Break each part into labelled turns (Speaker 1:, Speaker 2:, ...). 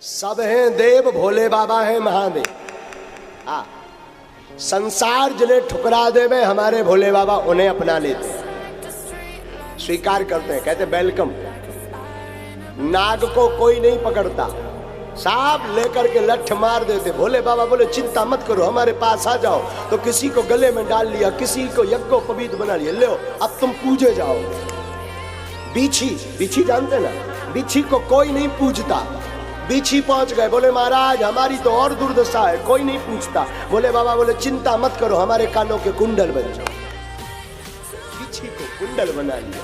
Speaker 1: सब हैं देव, भोले बाबा हैं महादेव। हाँ, संसार जिन्हें ठुकरा देवे हमारे भोले बाबा उन्हें अपना लेते हैं, स्वीकार करते हैं, कहते वेलकम। नाग को कोई नहीं पकड़ता, सांप लेकर के लठ मार देते। भोले बाबा बोले चिंता मत करो, हमारे पास आ जाओ। तो किसी को गले में डाल लिया, किसी को यज्ञोपवीत बना लिया, लो अब तुम पूजे जाओ। बीछी, बीछी जानते ना, बीछी को कोई नहीं पूजता। बीछी पहुंच गए, बोले महाराज हमारी तो और दुर्दशा है, कोई नहीं पूछता। बोले बाबा बोले चिंता मत करो, हमारे कानों के कुंडल बन जाओ। बीछी को कुंडल बना लिया।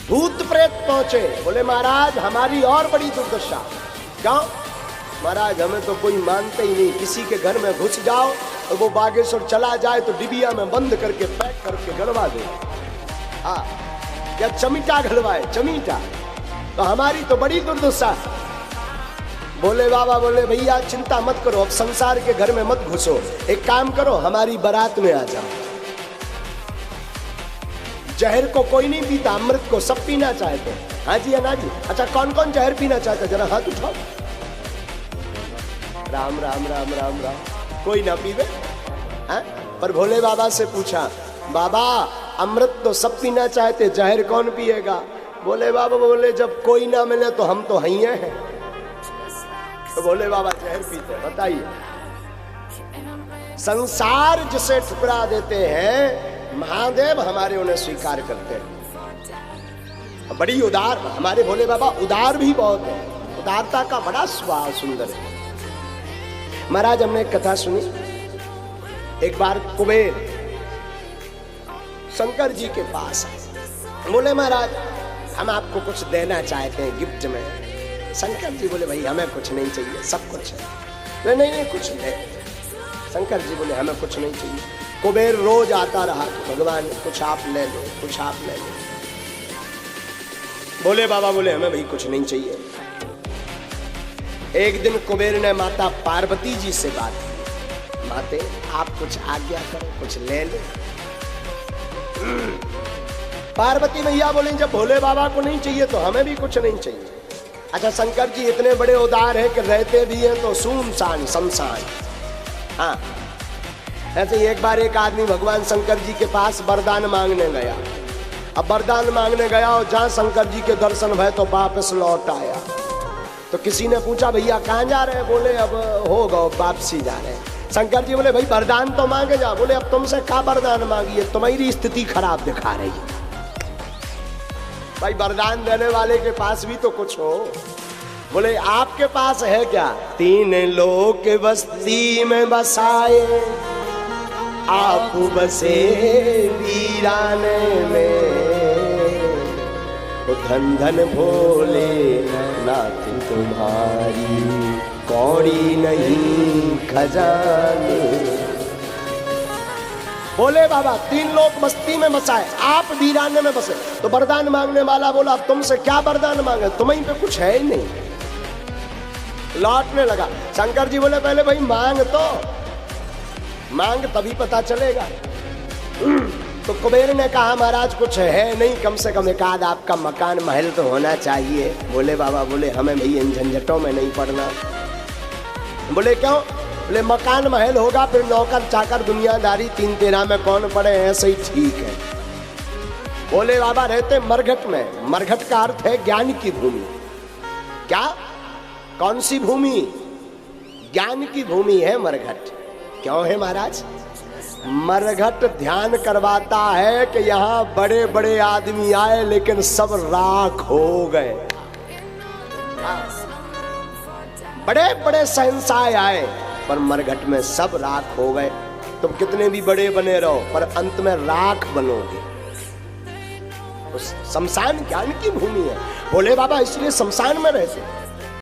Speaker 1: भूत प्रेत पहुंचे, बोले महाराज हमारी और बड़ी दुर्दशा। क्यों महाराज, हमें तो कोई मानते ही नहीं। किसी के घर में घुस जाओ और वो बागेश्वर चला जाए तो डिबिया में बंद करके पैक करके गड़वा दे। हाँ, या चमीटा घड़वाए, चमीटा। तो हमारी तो बड़ी दुर्दशा। बोले बाबा बोले भैया चिंता मत करो, अब संसार के घर में मत घुसो, एक काम करो हमारी बारात में आ जाओ। जहर को कोई नहीं पीता, अमृत को सब पीना चाहते हैं। हाँ जी, ना जी। अच्छा कौन कौन जहर पीना चाहता है, जरा हाथ उठाओ। राम राम राम राम राम। कोई ना पीवे। हाँ? पर भोले बाबा से पूछा, बाबा अमृत तो सब पीना चाहते, जहर कौन पिएगा? बोले बाबा बोले जब कोई ना मिले तो हम तो हइये हैं। तो बोले बाबा जहर पीते, बताइए। संसार जिसे ठुकरा देते हैं महादेव, हमारे उन्हें स्वीकार करते हैं। बड़ी उदार, हमारे भोले बाबा उदार भी बहुत है। उदारता का बड़ा स्वभाव सुंदर है। महाराज हमने एक कथा सुनी, एक बार कुबेर शंकर जी के पास आए। बोले महाराज हम आपको कुछ देना चाहते हैं गिफ्ट में। शंकर जी बोले भाई हमें कुछ नहीं चाहिए, सब कुछ है। नहीं कुछ नहीं। शंकर जी बोले हमें कुछ नहीं चाहिए। कुबेर रोज आता रहा, भगवान कुछ आप ले लो, कुछ आप ले लो। बोले बाबा बोले हमें भाई कुछ नहीं चाहिए। एक दिन कुबेर ने माता पार्वती जी से बात की, माते आप कुछ आज्ञा करो, कुछ ले लो। पार्वती मैया बोले जब भोले बाबा को नहीं चाहिए तो हमें भी कुछ नहीं चाहिए। अच्छा शंकर जी इतने बड़े उदार हैं कि रहते भी हैं तो सुनसान शमशान। हाँ, ऐसे ही एक बार एक आदमी भगवान शंकर जी के पास वरदान मांगने गया। अब वरदान मांगने गया और जहाँ शंकर जी के दर्शन भय तो वापस लौट आया। तो किसी ने पूछा भैया कहाँ जा रहे हैं? बोले अब हो गए वापसी जा रहे हैं। शंकर जी बोले भाई वरदान तो मांगे जा। बोले अब तुमसे क्या वरदान मांगिए, तुम्हारी स्थिति खराब दिखा रही है। भाई वरदान देने वाले के पास भी तो कुछ हो। बोले आपके पास है क्या? तीन लोक बस्ती में बसाए, आप बसे वीराने में, तो धन धन भोले नाथ तुम्हारी, कौड़ी नहीं खजाने। बोले बाबा तीन लोग बस्ती में बसाए, आप वीराने में बसे। तो वरदान मांगने वाला बोला अब तुमसे क्या वरदान मांगे, तुम्हीं पे कुछ है ही नहीं। लौटने लगा। शंकर जी बोले पहले भाई मांग तो, मांग तभी पता चलेगा। तो कुबेर ने कहा महाराज कुछ है नहीं, कम से कम एक आध आपका मकान महल तो होना चाहिए। बोले बाबा बोले हमें भाई इन झंझटों में नहीं पड़ना। बोले क्यों? बोले मकान महल होगा फिर नौकर चाकर दुनियादारी तीन तेरा में कौन पड़े, ऐसे ही ठीक है। बोले बाबा रहते मरघट में। मरघट का अर्थ है ज्ञान की भूमि। क्या? कौन सी भूमि? ज्ञान की भूमि है मरघट। क्यों है महाराज? मरघट ध्यान करवाता है कि यहाँ बड़े बड़े आदमी आए लेकिन सब राख हो गए। बड़े बड़े शहंशाह आए पर मरघट में सब राख हो गए। तुम कितने भी बड़े बने रहो पर अंत में राख बनोगे। शमशान ज्ञान की भूमि है। बोले बाबा इसलिए शमशान में रहते।